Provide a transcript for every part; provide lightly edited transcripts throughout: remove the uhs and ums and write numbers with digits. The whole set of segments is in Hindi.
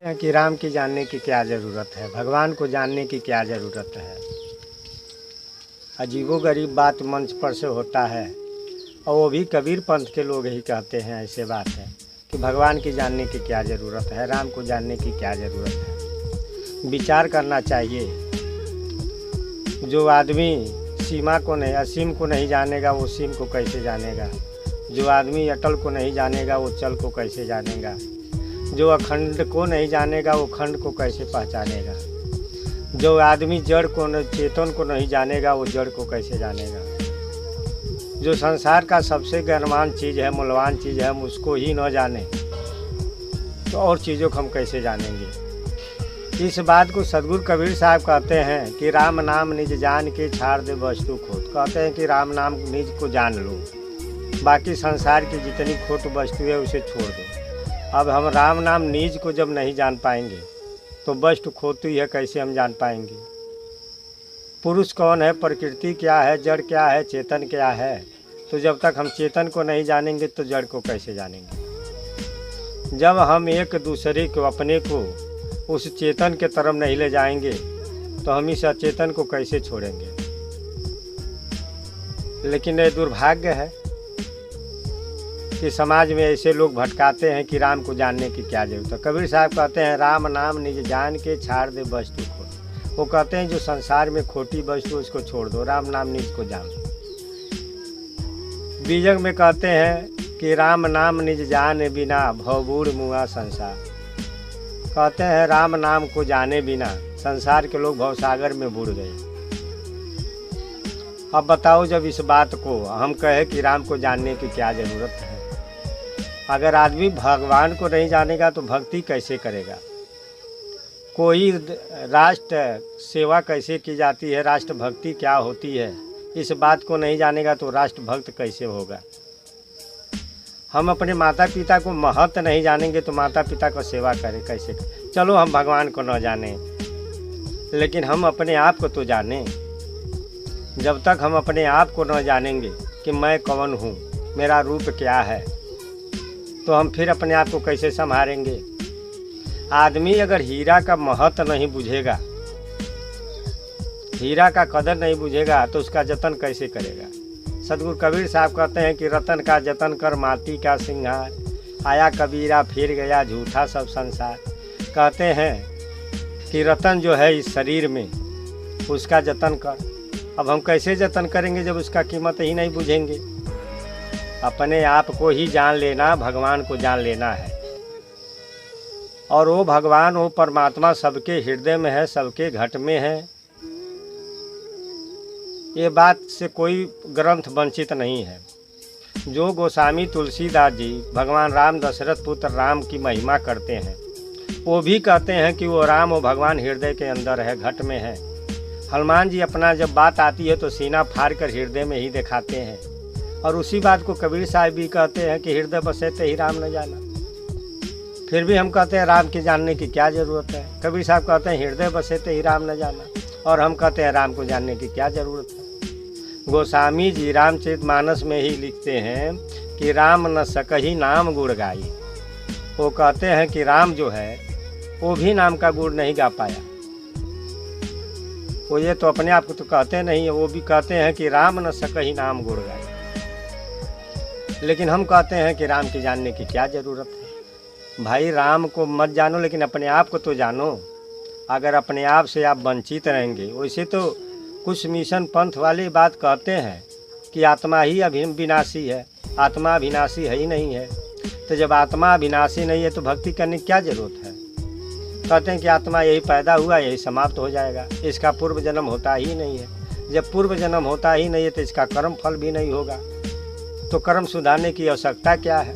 कि राम की जानने की क्या ज़रूरत है, भगवान को जानने की क्या ज़रूरत है। अजीबोगरीब बात मंच पर से होता है और वो भी कबीर पंथ के लोग ही कहते हैं ऐसे बात है कि भगवान की जानने की क्या ज़रूरत है, राम को जानने की क्या ज़रूरत है। विचार करना चाहिए। जो आदमी सीमा को नहीं, असीम को नहीं जानेगा वो सीम को कैसे जानेगा। जो आदमी अटल को नहीं जानेगा वो चल को कैसे जानेगा। जो अखंड को नहीं जानेगा वो खंड को कैसे पहचानेगा। जो आदमी जड़ को चेतन को नहीं जानेगा वो जड़ को कैसे जानेगा। जो संसार का सबसे गणमान्य चीज़ है, मूल्यवान चीज़ है, हम उसको ही न जाने तो और चीज़ों को हम कैसे जानेंगे। इस बात को सदगुरु कबीर साहब कहते हैं कि राम नाम निज जान के छाड़ दे वस्तु खोट। कहते हैं कि राम नाम निज को जान लो, बाकी संसार की जितनी खोट वस्तु है उसे छोड़ दो। अब हम राम नाम निज को जब नहीं जान पाएंगे तो वस्तु खोती है कैसे हम जान पाएंगे। पुरुष कौन है, प्रकृति क्या है, जड़ क्या है, चेतन क्या है। तो जब तक हम चेतन को नहीं जानेंगे तो जड़ को कैसे जानेंगे। जब हम एक दूसरे को, अपने को उस चेतन के तरफ नहीं ले जाएंगे तो हम इस अचेतन को कैसे छोड़ेंगे। लेकिन ये दुर्भाग्य है कि समाज में ऐसे लोग भटकाते हैं कि राम को जानने की क्या जरूरत है। कबीर साहब कहते हैं राम नाम निज जान के छाड़ दे वस्तु को। वो कहते हैं जो संसार में खोटी वस्तु उसको छोड़ दो, राम नाम निज को जान। बीजक में कहते हैं कि राम नाम निज जाने बिना भवबूढ़ मुआ संसार। कहते हैं राम नाम को जाने बिना संसार के लोग भवसागर में बूढ़ गए। अब बताओ, जब इस बात को हम कहें कि राम को जानने की क्या ज़रूरत है। अगर आदमी भगवान को नहीं जानेगा तो भक्ति कैसे करेगा। कोई राष्ट्र सेवा कैसे की जाती है, राष्ट्र भक्ति क्या होती है, इस बात को नहीं जानेगा तो राष्ट्र भक्त कैसे होगा। हम अपने माता पिता को महत्व नहीं जानेंगे तो माता पिता को सेवा करें कैसे। चलो हम भगवान को न जाने लेकिन हम अपने आप को तो जानें। जब तक हम अपने आप को न जानेंगे कि मैं कौन हूँ, मेरा रूप क्या है, तो हम फिर अपने आप को कैसे संभालेंगे। आदमी अगर हीरा का महत्व नहीं बुझेगा, हीरा का कदर नहीं बुझेगा तो उसका जतन कैसे करेगा। सदगुरु कबीर साहब कहते हैं कि रतन का जतन कर माटी का सिंगार, आया कबीरा फिर गया झूठा सब संसार। कहते हैं कि रतन जो है इस शरीर में उसका जतन कर। अब हम कैसे जतन करेंगे जब उसका कीमत ही नहीं बुझेंगे। अपने आप को ही जान लेना, भगवान को जान लेना है। और वो भगवान, वो परमात्मा सबके हृदय में है, सबके घट में है। ये बात से कोई ग्रंथ वंचित नहीं है। जो गोस्वामी तुलसीदास जी भगवान राम दशरथ पुत्र राम की महिमा करते हैं वो भी कहते हैं कि वो राम, वो भगवान हृदय के अंदर है, घट में है। हनुमान जी अपना जब बात आती है तो सीना फाड़ कर हृदय में ही दिखाते हैं। और उसी बात को कबीर साहब भी कहते हैं कि हृदय बसे ते ही राम न जाना। फिर भी हम कहते हैं राम के जानने की क्या ज़रूरत है। कबीर साहब कहते हैं हृदय बसे ते ही राम न जाना, और हम कहते हैं राम को जानने की क्या ज़रूरत है। गोस्वामी जी रामचरितमानस में ही लिखते हैं कि राम न सकही नाम गुण गाई। वो कहते हैं कि राम जो है वो भी नाम का गुण नहीं गा पाया। वो ये तो अपने आप को तो कहते नहीं है, वो भी कहते हैं कि राम न सकही नाम गुण गाई। लेकिन हम कहते हैं कि राम की जानने की क्या ज़रूरत है। भाई राम को मत जानो लेकिन अपने आप को तो जानो। अगर अपने आप से आप वंचित रहेंगे, वैसे तो कुछ मिशन पंथ वाले बात कहते हैं कि आत्मा ही अविनाशी है, आत्मा अविनाशी है ही नहीं है। तो जब आत्मा अविनाशी नहीं है तो भक्ति करने की क्या ज़रूरत है। कहते हैं कि आत्मा यही पैदा हुआ यही समाप्त हो जाएगा, इसका पूर्व जन्म होता ही नहीं है। जब पूर्व जन्म होता ही नहीं है तो इसका कर्म फल भी नहीं होगा, तो कर्म सुधारने की आवश्यकता क्या है।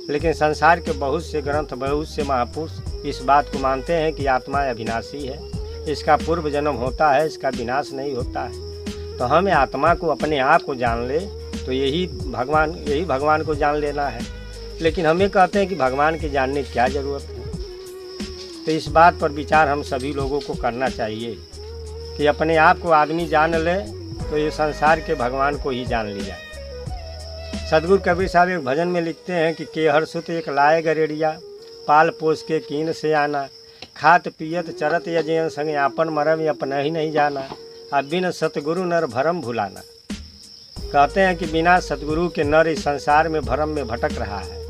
लेकिन संसार के बहुत से ग्रंथ, बहुत से महापुरुष इस बात को मानते हैं कि आत्मा अविनाशी है, इसका पूर्व जन्म होता है, इसका विनाश नहीं होता है। तो हमें आत्मा को, अपने आप को जान ले तो यही भगवान को जान लेना है। लेकिन हमें कहते हैं कि भगवान के जानने की क्या ज़रूरत है। तो इस बात पर विचार हम सभी लोगों को करना चाहिए कि अपने आप को आदमी जान ले तो ये संसार के भगवान को ही जान लिया। सदगुरु कबीर साहब एक भजन में लिखते हैं कि केहर सुत एक लाए गरेड़िया, पाल पोस के कीन से आना, खात पियत चरत यजन संग आपन मरम अपना ही नहीं जाना, अब बिन सतगुरु नर भरम भुलाना। कहते हैं कि बिना सतगुरु के नर इस संसार में भरम में भटक रहा है।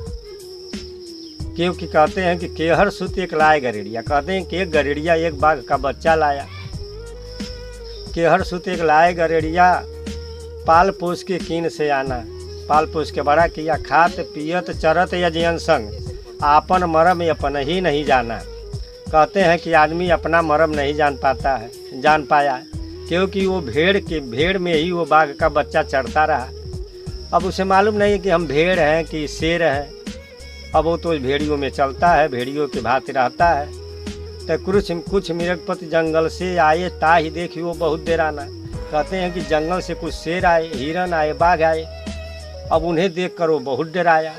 क्योंकि कहते हैं कि केहर सुत एक लाए गरेड़िया, कहते हैं कि एक गरेड़िया एक बाघ का बच्चा लाया। केहर सुत एक लाए गरेड़िया, पाल पोस के कीन से आना, पाल पोस के बड़ा किया, खात पियत चरत यजन संग आपन मरम अपन ही नहीं जाना। कहते हैं कि आदमी अपना मरम नहीं जान पाया, क्योंकि वो भेड़ में ही वो बाघ का बच्चा चढ़ता रहा। अब उसे मालूम नहीं कि हम भेड़ हैं कि शेर हैं। अब वो तो भेड़ियों में चलता है, भेड़ियों के भांति रहता है। तो कुछ मृगपति जंगल से आए, ता ही देखी वो बहुत देर आना। कहते हैं कि जंगल से कुछ शेर आए, हिरन आए, बाघ आए। अब उन्हें देखकर वो बहुत डराया,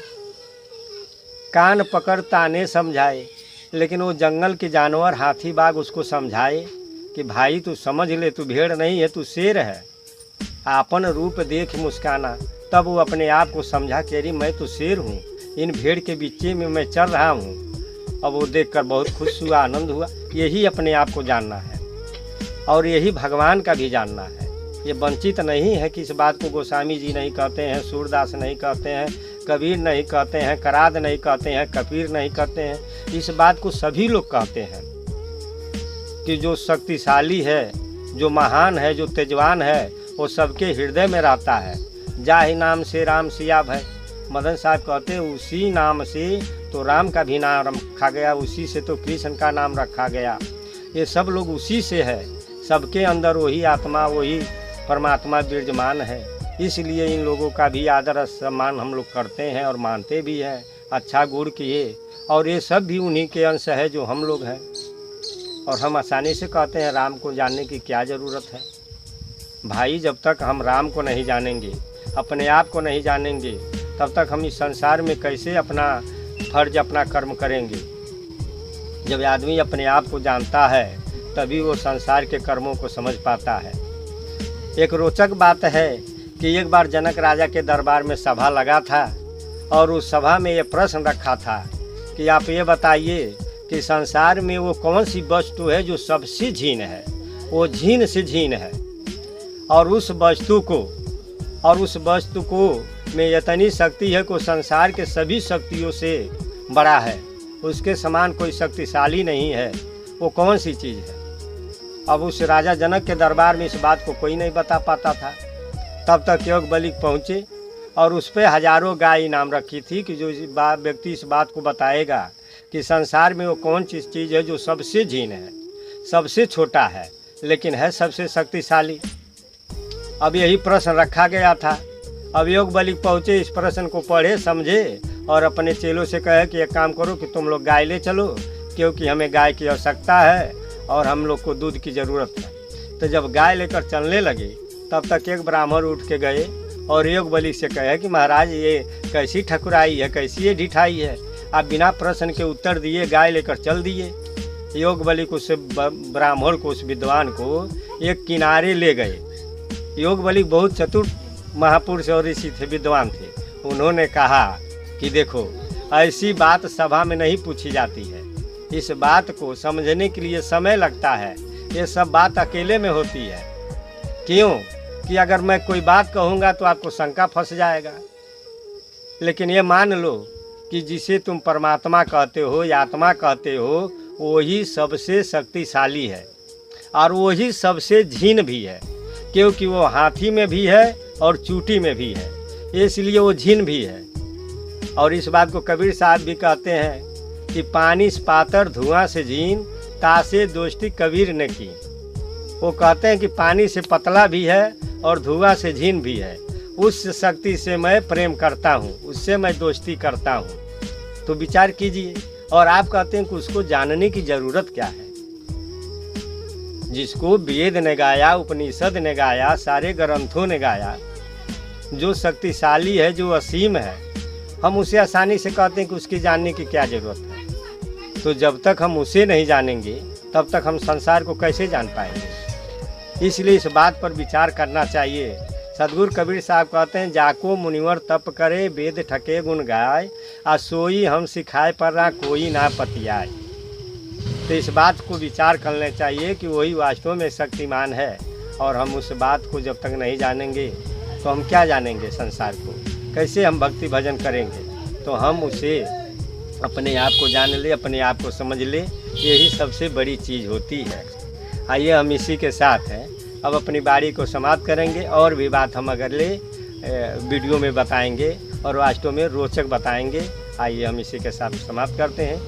कान पकड़ ताने समझाए। लेकिन वो जंगल के जानवर हाथी बाघ उसको समझाए कि भाई तू समझ ले, तू भेड़ नहीं है, तू शेर है। आपन रूप देख मुस्काना। तब वो अपने आप को समझा कि अरे मैं तो शेर हूँ, इन भेड़ के बीचे में मैं चल रहा हूँ। अब वो देखकर बहुत खुश हुआ, आनंद हुआ। यही अपने आप को जानना है और यही भगवान का भी जानना है। ये वंचित नहीं है कि इस बात को गोस्वामी जी नहीं कहते हैं, सूरदास नहीं कहते हैं, कबीर नहीं कहते हैं, कराद नहीं कहते हैं, कबीर नहीं कहते हैं। इस बात को सभी लोग कहते हैं कि जो शक्तिशाली है, जो महान है, जो तेजवान है, वो सबके हृदय में रहता है। जाहि नाम से राम सिया भय, मदन साहब कहते हैं उसी नाम से तो राम का भी नाम रखा गया, उसी से तो कृष्ण का नाम रखा गया। ये सब लोग उसी से है, सबके अंदर वही आत्मा, वही परमात्मा विराजमान है। इसलिए इन लोगों का भी आदर सम्मान हम लोग करते हैं और मानते भी हैं। अच्छा गुण किए, और ये सब भी उन्हीं के अंश है जो हम लोग हैं। और हम आसानी से कहते हैं राम को जानने की क्या ज़रूरत है। भाई जब तक हम राम को नहीं जानेंगे, अपने आप को नहीं जानेंगे, तब तक हम इस संसार में कैसे अपना फर्ज, अपना कर्म करेंगे। जब आदमी अपने आप को जानता है तभी वो संसार के कर्मों को समझ पाता है। एक रोचक बात है कि एक बार जनक राजा के दरबार में सभा लगा था और उस सभा में ये प्रश्न रखा था कि आप ये बताइए कि संसार में वो कौन सी वस्तु है जो सबसे झीन है, वो झीन से झीन है, और उस वस्तु को में इतनी शक्ति है कि संसार के सभी शक्तियों से बड़ा है, उसके समान कोई शक्तिशाली नहीं है। वो कौन सी चीज़ है? अब उस राजा जनक के दरबार में इस बात को कोई नहीं बता पाता था। तब तक याज्ञवल्क्य पहुँचे और उस पर हजारों गाय इनाम रखी थी कि जो व्यक्ति इस बात को बताएगा कि संसार में वो कौन सी चीज़ है जो सबसे झीन है, सबसे छोटा है, लेकिन है सबसे शक्तिशाली। अब यही प्रश्न रखा गया था। अब याज्ञवल्क्य पहुँचे, इस प्रश्न को पढ़े, समझे और अपने चेलों से कहे कि एक काम करो कि तुम लोग गाय ले चलो, क्योंकि हमें गाय की आवश्यकता है और हम लोग को दूध की ज़रूरत है। तो जब गाय लेकर चलने लगे तब तक एक ब्राह्मण उठ के गए और याज्ञवल्क्य से कहे कि महाराज ये कैसी ठकुराई है, कैसी ये ढिठाई है, आप बिना प्रश्न के उत्तर दिए गाय लेकर चल दिए। याज्ञवल्क्य उस ब्राह्मण को, उस विद्वान को एक किनारे ले गए। याज्ञवल्क्य बहुत चतुर महापुरुष और ऋषि थे, विद्वान थे। उन्होंने कहा कि देखो, ऐसी बात सभा में नहीं पूछी जाती है, इस बात को समझने के लिए समय लगता है, ये सब बात अकेले में होती है। क्यों कि अगर मैं कोई बात कहूँगा तो आपको शंका फंस जाएगा, लेकिन ये मान लो कि जिसे तुम परमात्मा कहते हो या आत्मा कहते हो, वही सबसे शक्तिशाली है और वही सबसे झीन भी है, क्योंकि वो हाथी में भी है और चूटी में भी है, इसलिए वो झीन भी है। और इस बात को कबीर साहब भी कहते हैं कि पानी पातर धुआं से झीन, तासे दोस्ती कबीर ने की। वो कहते हैं कि पानी से पतला भी है और धुआं से झीन भी है, उस शक्ति से मैं प्रेम करता हूँ, उससे मैं दोस्ती करता हूँ। तो विचार कीजिए। और आप कहते हैं कि उसको जानने की ज़रूरत क्या है? जिसको वेद ने गाया, उपनिषद ने गाया, सारे ग्रंथों ने गाया, जो शक्तिशाली है, जो असीम है, हम उसे आसानी से कहते हैं कि उसकी जानने की क्या ज़रूरत है। तो जब तक हम उसे नहीं जानेंगे तब तक हम संसार को कैसे जान पाएंगे। इसलिए इस बात पर विचार करना चाहिए। सदगुरु कबीर साहब कहते हैं, जाको मुनिवर तप करे, वेद ठके गुण गाय, सोई हम सिखाए पर ना कोई ना पतियाए। तो इस बात को विचार करना चाहिए कि वही वास्तव में शक्तिमान है, और हम उस बात को जब तक नहीं जानेंगे तो हम क्या जानेंगे संसार को, कैसे हम भक्ति भजन करेंगे। तो हम उसे अपने आप को जान ले, अपने आप को समझ ले, यही सबसे बड़ी चीज़ होती है। आइए हम इसी के साथ हैं अब अपनी बारी को समाप्त करेंगे, और भी बात हम अगले वीडियो में बताएंगे और वास्तव में रोचक बताएंगे। आइए हम इसी के साथ समाप्त करते हैं।